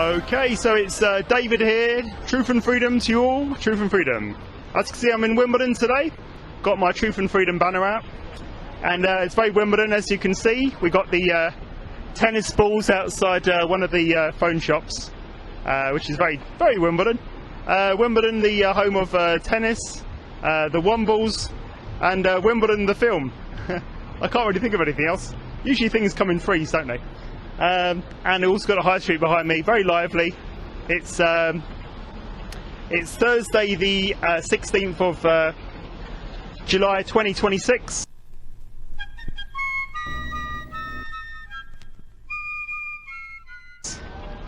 Okay, so it's David here. Truth and freedom to you all. Truth and freedom. As you can see, I'm in Wimbledon today. Got my Truth and Freedom banner out, and it's very Wimbledon, as you can see. We got the tennis balls outside one of the phone shops, which is very Wimbledon. Wimbledon, the home of tennis, the Wombles, and Wimbledon the film. I can't really think of anything else. Usually things come in threes, don't they? And it also got a high street behind me, very lively. It's Thursday the 16th of July 2026.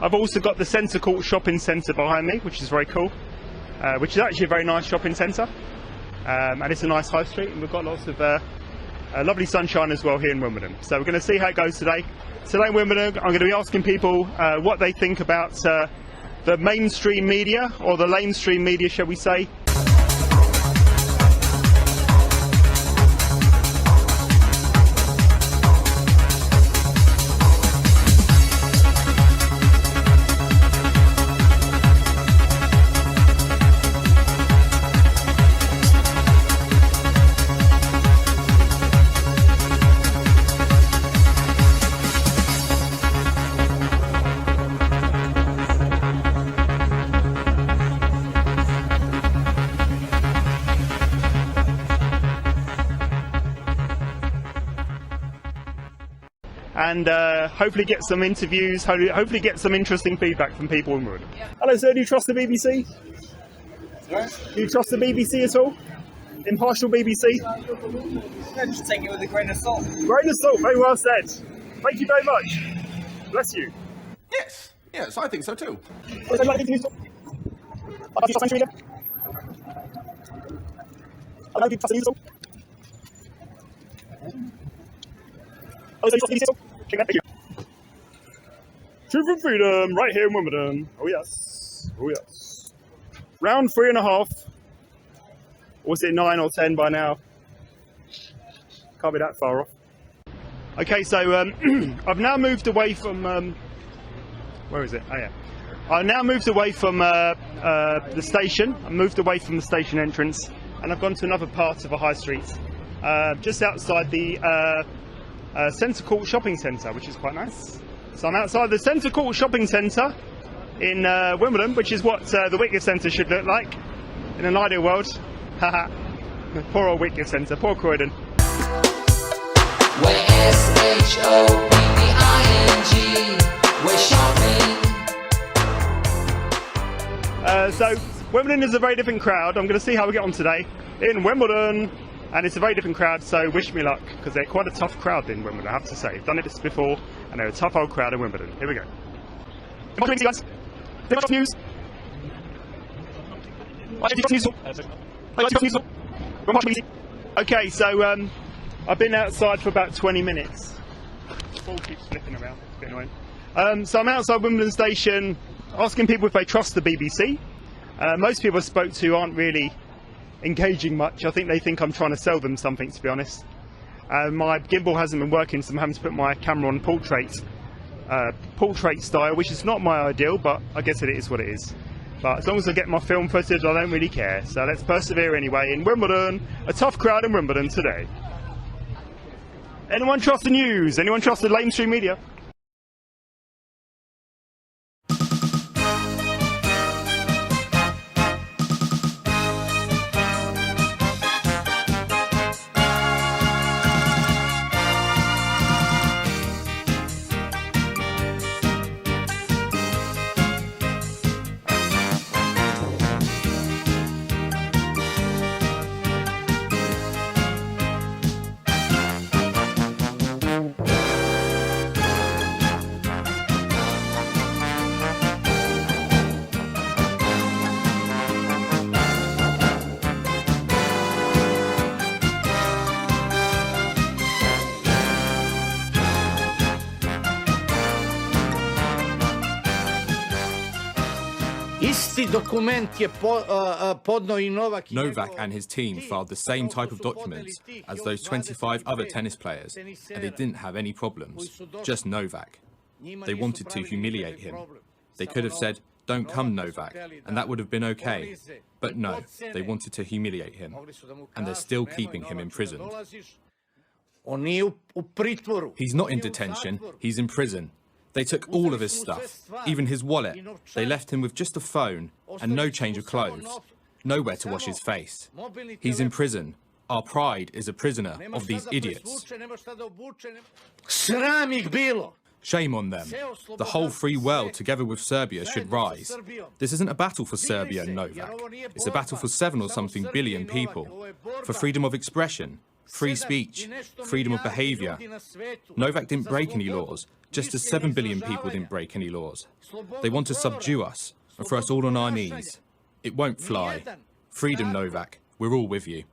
I've also got the Centre Court shopping centre behind me, which is very cool, which is actually a very nice shopping centre, and it's a nice high street, and we've got lots of lovely sunshine as well here in Wimbledon. So we're going to see how it goes today. Today in Wimbledon, I'm going to be asking people what they think about the mainstream media, or the lamestream media, shall we say. And hopefully get some interviews, hopefully get some interesting feedback from people in Wimbledon. Hello sir, do you trust the BBC? Sorry? Do you trust the BBC at all? Impartial BBC? Yeah, just take it with a grain of salt. Grain of salt, very well said. Thank you very much. Bless you. Yes, I think so too. Truth and freedom, right here in Wimbledon. Oh yes, oh yes. Round 3.5. Or was it 9 or 10 by now? Can't be that far off. Okay, so I've now moved away from. Where is it? Oh yeah. I've now moved away from the station. I moved away from the station entrance, and I've gone to another part of a high street, just outside the Centre Court shopping centre, which is quite nice. So I'm outside the Centre Court shopping centre in Wimbledon, which is what the Whitgift Centre should look like in an ideal world. Haha. Poor old Whitgift Centre, poor Croydon. We're S-H-O-P-P-I-N-G, we're shopping. So Wimbledon is a very different crowd. I'm going to see how we get on today in Wimbledon. And it's a very different crowd, so wish me luck, because they're quite a tough crowd in Wimbledon, I have to say. I've done it before, and they're a tough old crowd in Wimbledon. Here we go. Guys. News. Okay, so I've been outside for about 20 minutes. The ball keeps flipping around, it's a bit annoying. So I'm outside Wimbledon Station, asking people if they trust the BBC. Most people I spoke to aren't really engaging much. I think they think I'm trying to sell them something, to be honest. My gimbal hasn't been working, so I'm having to put my camera on portrait style, which is not my ideal, but I guess it is what it is. But as long as I get my film footage, I don't really care. So let's persevere anyway in Wimbledon. A tough crowd in Wimbledon today. Anyone trust the news? Anyone trust the lamestream media? Novak and his team filed the same type of documents as those 25 other tennis players, and they didn't have any problems, just Novak. They wanted to humiliate him. They could have said, "Don't come, Novak," and that would have been okay. But no, they wanted to humiliate him, and they're still keeping him imprisoned. He's not in detention, he's in prison. They took all of his stuff, even his wallet. They left him with just a phone and no change of clothes, nowhere to wash his face. He's in prison. Our pride is a prisoner of these idiots. Shame on them. The whole free world, together with Serbia, should rise. This isn't a battle for Serbia and Novak. It's a battle for 7 or something billion people. For freedom of expression, free speech, freedom of behaviour. Novak didn't break any laws, just as 7 billion people didn't break any laws. They want to subdue us and throw us all on our knees. It won't fly. Freedom, Novak. We're all with you.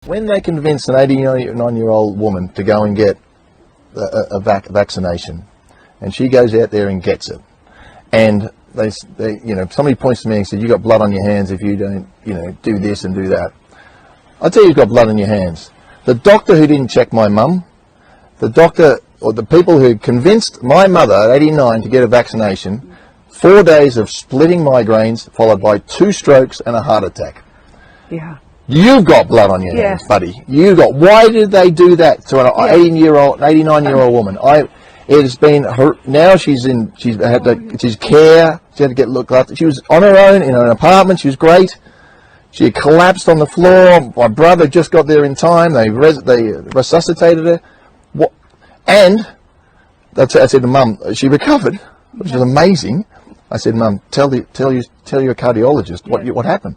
When they convince an 89-year-old woman to go and get a vaccination, and she goes out there and gets it, and they somebody points to me and says, "You got blood on your hands if you don't, do this and do that." I tell you, you've got blood on your hands. The doctor who didn't check my mum, the doctor or the people who convinced my mother at 89 to get a vaccination, 4 days of splitting migraines followed by 2 strokes and a heart attack. Yeah. You've got blood on your hands, buddy. Why did they do that to an 89-year-old woman? It's been her, now she's care. She had to get looked after. She was on her own in an apartment. She was great. She collapsed on the floor. My brother just got there in time. They resuscitated her. And I said to Mum, she recovered, which was amazing. I said, Mum, tell your cardiologist what happened.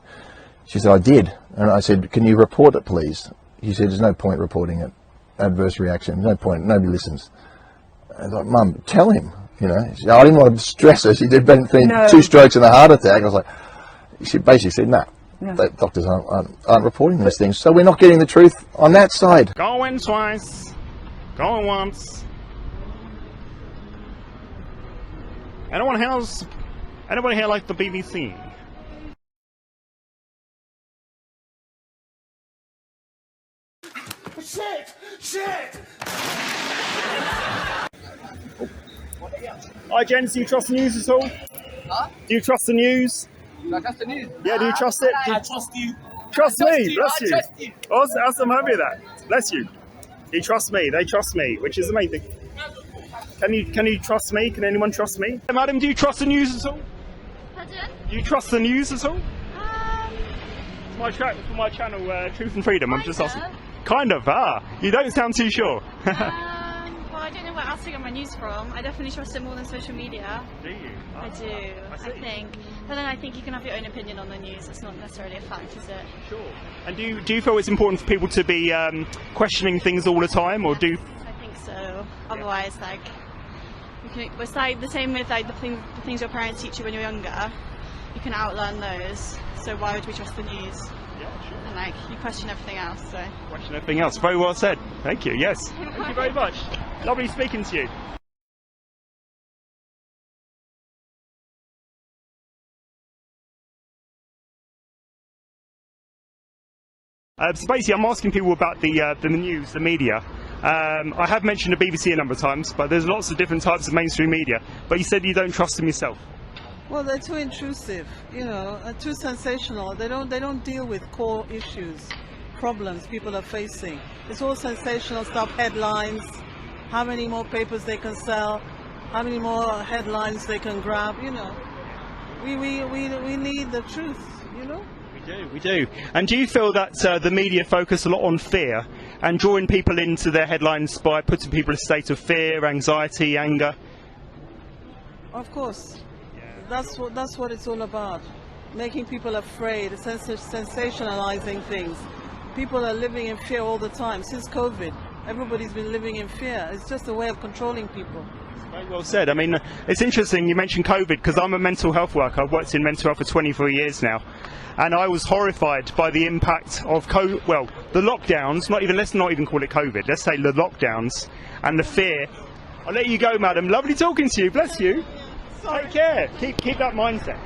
She said, I did. And I said, can you report it, please? He said, there's no point reporting it. Adverse reaction, no point. Nobody listens. I was like, Mum, tell him. I didn't want to stress her. She did 2 strokes and a heart attack. I was like, she basically said, no. Doctors aren't reporting these things. So we're not getting the truth on that side. Going twice, going once. Anyone here like the BBC? Shit! Hi, gents, do you trust the news at all? Huh? Do you trust the news? Do I trust the news? Yeah, do you trust it? I trust you. Trust me, bless you. I trust you. Awesome, I'm happy with that. Bless you. You trust me, they trust me, which is amazing. Can you trust me? Can anyone trust me? Madam, do you trust the news at all? Pardon? Do you trust the news at all? It's for my channel, Truth and Freedom. I'm just asking. Kind of, you don't sound too sure. Well, I don't know where else to get my news from. I definitely trust it more than social media. Do you? I do, I think. But then I think you can have your own opinion on the news. It's not necessarily a fact, is it? Sure. And do you feel it's important for people to be questioning things all the time, or do? I think so. Otherwise, it's like the same with the things your parents teach you when you're younger. You can outlearn those. So why would we trust the news? Yeah, sure. And you question everything else. So. Question everything else. Very well said. Thank you. Yes. Thank you very much. Lovely speaking to you. So basically, I'm asking people about the news, the media. I have mentioned the BBC a number of times, but there's lots of different types of mainstream media. But you said you don't trust them yourself. Well, they're too intrusive, too sensational. They don't deal with core issues, problems people are facing. It's all sensational stuff, headlines, how many more papers they can sell, how many more headlines they can grab, We need the truth, We do. And do you feel that the media focus a lot on fear and drawing people into their headlines by putting people in a state of fear, anxiety, anger? Of course. That's what it's all about. Making people afraid, sensationalizing things. People are living in fear all the time. Since COVID, everybody's been living in fear. It's just a way of controlling people. Very well said. I mean, it's interesting you mentioned COVID, because I'm a mental health worker. I've worked in mental health for 23 years now. And I was horrified by the impact of the lockdowns, let's not even call it COVID, let's say the lockdowns and the fear. I'll let you go, madam. Lovely talking to you. Bless you. Take care. Keep that mindset.